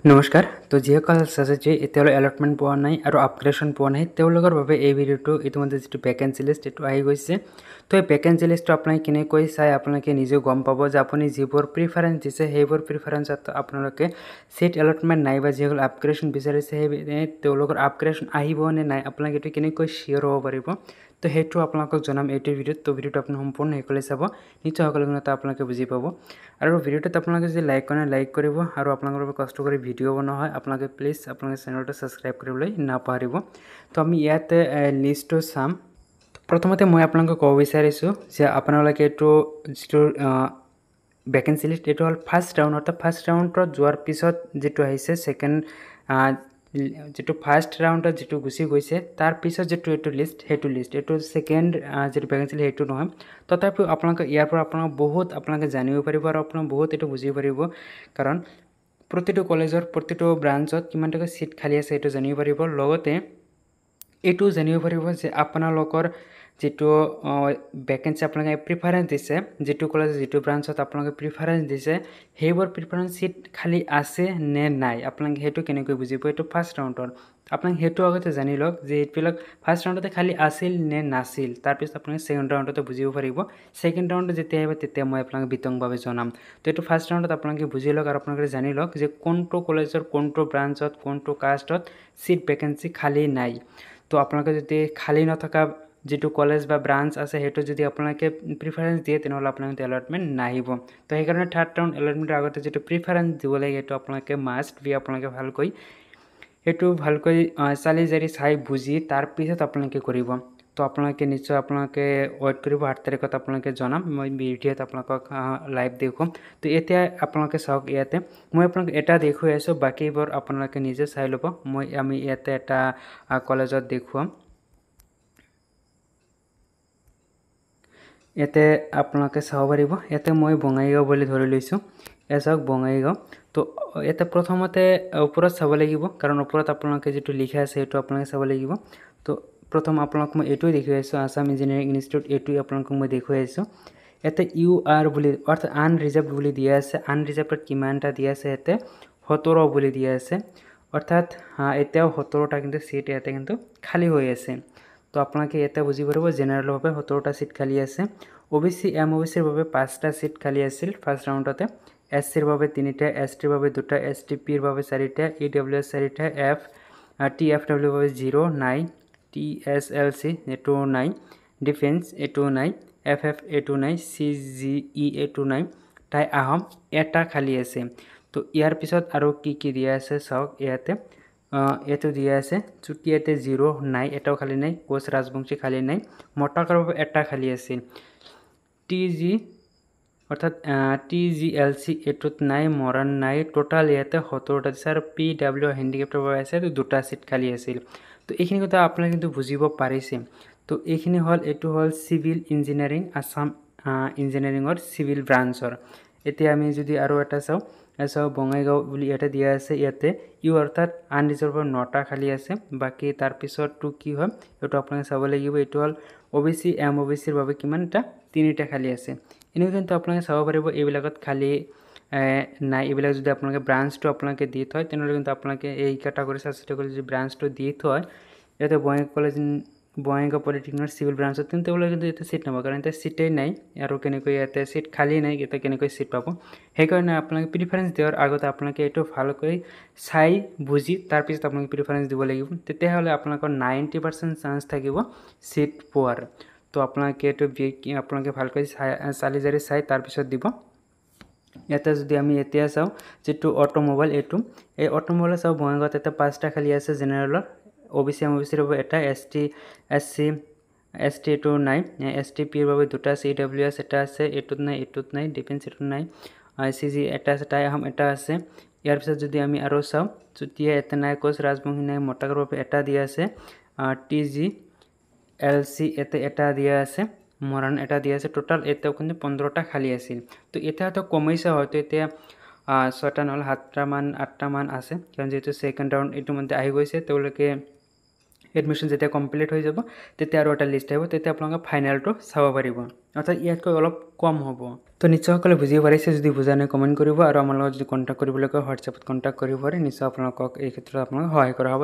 নমস্কাৰ তো যিসকল আছে যে এতিয়ালৈ এলটমেণ্ট পোৱা নাই আৰু আপগ্ৰেডেশ্যন পোৱা নাই তেওঁলোকৰ বাবে এই ভিডিঅ'টো ইতিমধ্যে যিটো ভেকেঞ্চি লিষ্ট এইটো আহি গৈছে তো এই ভেকেঞ্চি লিষ্টটো আপোনালোকে কেনেকৈ চাই আপোনালোকে নিজেও গম পাব যে আপুনি যিবোৰ প্ৰিফাৰেঞ্চ দিছে সেইবোৰ প্ৰিফাৰেঞ্চত আপোনালোকে চিট এলটমেণ্ট নাই বা যিসকল আপগ্ৰেডেশ্যন বিচাৰিছে সেই তেওঁলোকৰ আপগ্ৰেডেশ্যন আহিব নে নাই আপোনালোকে এইটো কেনেকৈ শ্বিয়ৰ হ'ব পাৰিব তো সেইটো আপোনালোকক জনাম এইটো ভিডিঅ'ত তো ভিডিঅ'টো আপুনি সম্পূৰ্ণ শেষলৈ চাব নিশ্চয় সকলোখিনি আপোনালোকে বুজি পাব আৰু ভিডিঅ'টোত আপোনালোকে যদি লাইক কৰে লাইক কৰিব আৰু আপোনালোকৰ বাবে কষ্ট কৰি ভিডিঅ' বনোৱা হয় আপোনালোকে প্লিজ আপোনালোকে চেনেলটো ছাবস্ক্ৰাইব কৰিবলৈ নাপাহৰিব তো আমি ইয়াতে লিষ্টটো চাম প্ৰথমতে মই আপোনালোকক ক'ব বিচাৰিছোঁ যে আপোনালোকে এইটো যিটো ভেকেঞ্চি লিষ্ট এইটো হ'ল ফাৰ্ষ্ট ৰাউণ্ড অৰ্থাৎ ফাৰ্ষ্ট ৰাউণ্ডত যোৱাৰ পিছত যিটো আহিছে ছেকেণ্ড যেটো ফাৰ্ষ্ট ৰাউণ্ডত যেটো গুছি গৈছে তাৰ পিছত যেটো এটো লিষ্ট হেতু লিষ্ট এটো সেকেন্ড যেটো ভেকেন্সি হেতু নহয় তথাপিও আপোনাক ইয়াৰ পৰা আপোনাক বহুত আপোনাকে জানিব পাৰিব আৰু আপোনাক বহুত এটো বুজিব পাৰিব কাৰণ প্ৰতিটো কলেজৰ প্ৰতিটো ব্ৰাঞ্চত কিমানটা সিট খালি আছে এটো জানিব পাৰিব লগতে এটো জানিব পাৰিব যে আপোনালোকৰ যেটো ভেকেন্সি আপোনাক প্ৰিফাৰেন্স দিছে যেটো কলেজ যেটো ব্ৰাঞ্চত আপোনাক প্ৰিফাৰেন্স দিছে হেবৰ প্ৰিফাৰেন্স সিট খালি আছে নে নাই আপোনাক হেতু কেনেকৈ বুজিব এটো ফাৰ্ষ্ট ৰাউণ্ডৰ আপোনাক হেতু আগতে জানি লওক যে এটবিলাক ফাৰ্ষ্ট ৰাউণ্ডতে খালি আছিল নে নাছিল তাৰ পিছত আপোনাক সেকেন্ড ৰাউণ্ডতে বুজিব পাৰিব সেকেন্ড ৰাউণ্ড যেতিয়া আহিব তেতিয়া মই আপোনাক বিতংভাৱে জনাম তো এটো ফাৰ্ষ্ট ৰাউণ্ডত আপোনাক বুজি লওক আৰু আপোনাক জানি লওক যে কোনটো কলেজৰ কোনটো ব্ৰাঞ্চত কোনটো কাষ্টত সিট ভেকেন্সি খালি নাই তো আপোনাক যদি খালি নথকা যেটো কলেজ বা ব্রাঞ্চ আছে হেতু যদি আপোনাকে প্ৰিফাৰেন্স দিয়ে তেনহলে আপোনাক এলটমেন্ট নাহিব তো এই কাৰণে থাৰ্ড ৰাউণ্ড এলটমেন্টৰ আগতে যেটো প্ৰিফাৰেন্স দিব লাগে এটো আপোনাকে মাস্ট বি আপোনাকে ভালকৈ এটো ভালকৈ চালি জাৰি চাই বুজি তাৰ পিছত আপোনাকে কৰিব তো আপোনাকে নিশ্চয় আপোনাকে ওয়েট কৰিব 8 তাৰিখত আপোনাকে জনাম মই ভিডিঅ'ত আপোনাকক লাইভ দেখুৱাম তো এতিয়া আপোনাকে চাওক ইয়াতে মই আপোনাক এটা দেখুৱাই আছো বাকিবোৰ আপোনাকে নিজে চাই ল'ব আমি ইয়াতে এটা কলেজত দেখুৱাম এতে আপোনালোকে চাব পাৰিব এতে মই বঙাইগাঁও বুলি ধৰি লৈছো এছক বঙাইগাঁও তো এতে প্ৰথমতে ওপৰত চাব লাগিব কাৰণ ওপৰত আপোনালোকে যেটো লিখা আছে এটো আপোনালোকে চাব লাগিব তো প্ৰথম আপোনালোক মই এটো দেখুৱাই আছো আসাম ইঞ্জিনিয়াৰিং ইনষ্টিটিউট এটো আপোনালোক মই দেখুৱাই আছো এতে ইউ আৰ বুলি অৰ্থাৎ আনৰিজাৰ্ভড বুলি দিয়া আছে আনৰিজাৰ্ভড কিমানটা দিয়া আছে এতে 17 বুলি দিয়া আছে অৰ্থাৎ এতিয়াও 17টা কিন্তু সিট এতে কিন্তু খালি হৈ আছে তো আপোনাকে এটা বুজি পারব জেনারেল ভাবে 17টা সিট খালি আছে ওবিসি এমওবিসি এর ভাবে 5টা সিট খালি আছিল ফার্স্ট রাউন্ডতে এসসি এর ভাবে 3টা এসটি এর ভাবে 2টা এসটিপি এর ভাবে 4টা ইডব্লিউএস 4টা এফ টিএফডব্লিউ ভাবে 0 নাই টিএসএলসি এটো নাই ডিফেন্স এটো নাই এফএফ এটো নাই সিজিই এটো নাই তাই আহম এটা খালি আছে তো ইয়াৰ পিছত আৰু কি দিয়া আছে চাওক ইয়াতে এটো দিয়া আছে চুটিয়াতে 0 নাই এটাও খালি নাই কোচ রাজবংশী খালি নাই মটাকৰ বাবে এটা খালি আছে টিজি অৰ্থাৎ টিজিএলসি এটোত নাই মৰান নাই টোটাল ইয়াতে 17টা স্যাৰ পিডব্লিউ হ্যান্ডিক্যাপ্টৰ বাবে আছে দুটা সিট খালি আছিল তো এইখিনি কথা আপোনালোকে কিন্তু বুজিব পাৰিছে তো এইখিনি হল এটো হল সিভিল ইঞ্জিনিয়াৰিং আসাম ইঞ্জিনিয়াৰিংৰ সিভিল ব্ৰাঞ্চৰ এতিয়া আমি যদি আৰু এটা চাও এসব বঙাইগাঁও বুলি এটা দিয়া আছে ইয়াতে ইউ অর্থাৎ আনরিজার্ভ 9টা খালি আছে বাকি তার পিছত টু কি হয় এটো আপোনালোকে চাব লাগিব এটো হল ওবিসি এমওবিসি এর ভাবে কিমানটা 3টা খালি আছে এনে কিন্তু আপোনালোকে চাব পাৰিব এইবিলাকত খালি নাই এইবিলাক যদি আপোনালোকে ব্ৰাঞ্চটো আপোনালোকে দি থয় তেনহলে কিন্তু আপোনালোকে এই ক্যাটাগৰী সাবজেক্টৰ যদি ব্ৰাঞ্চটো দি থয় ইয়াতে বঙাইগাঁও পলিটেকনিকৰ সিভিল ব্ৰাঞ্চত কিন্তু এটা সিট নাপাব কাৰণ এটা সিটেই নাই আৰু কেনেকৈ ইয়াতে সিট খালি নাই এটা কেনেকৈ সিট পাব সেই কাৰণে আপোনালোকে প্ৰিফাৰেন্স দিয়াৰ আগতে আপোনালোকে এটো ভালকৈ চাই বুজি তাৰ পিছত আপোনালোকে প্ৰিফাৰেন্স দিব লাগিব তেতিয়াহলে আপোনালোকৰ 90% চান্স থাকিব সিট পোৱাৰ তো আপোনালোকে এটো আপোনালোকে ভালকৈ চালি জাৰি চাই তাৰ পিছত দিব এটা যদি আমি এতিয়া চাও যেটো অটোমোবাইল এটো এই অটোমোবাইল চাও বঙাইগাঁৱত এটা 5টা খালি আছে জেনাৰেলৰ ওবিসি এমওবিসি এর এটা এসটি এসসি এসটি এটো নাই এসটিপি এর ভাবে দুটা সিডব্লিউএস এটা আছে এটোত নাই ডিফেন্স এটো নাই আইসিজি এটা আছে তাই আহম এটা আছে ইয়াৰ পিছত যদি আমি আৰু চাও চুটিয়া এটা নাই কোচ ৰাজবংশী নাই মটাকৰ ভাবে এটা দিয়া আছে টিজি এলসি এটা দিয়া আছে মরান এটা দিয়া আছে টোটাল এটাও কিন্তু 15টা খালি আছিল তো এটা তো কমাইছে হয়তো এটা 6টা নহলে 7টা মান 8টা মান আছে কাৰণ যেটো সেকেন্ড ৰাউণ্ড এটো মধ্যে আহি গৈছে তেওঁলোকে এডমিশ্যন যেতিয়া কমপ্লিট হৈ যাব তেতিয়া আৰু এটা লিষ্ট আহিব, তেতিয়া আপোনালোকে ফাইনেলটো চাব পাৰিব, অৰ্থাৎ ইয়াতকৈ অলপ কম হ'ব। তো নিশ্চয় সকলে বুজিব পাৰিছে, যদি বুজা নাই কমেণ্ট কৰিব, আৰু আমাৰ লগত যদি কণ্টেক্ট কৰিবলৈ কয় হোৱাটছএপত কণ্টেক্ট কৰিব পাৰে, নিশ্চয় আপোনালোকক এই ক্ষেত্ৰত আপোনালোকক সহায় কৰা হ'ব।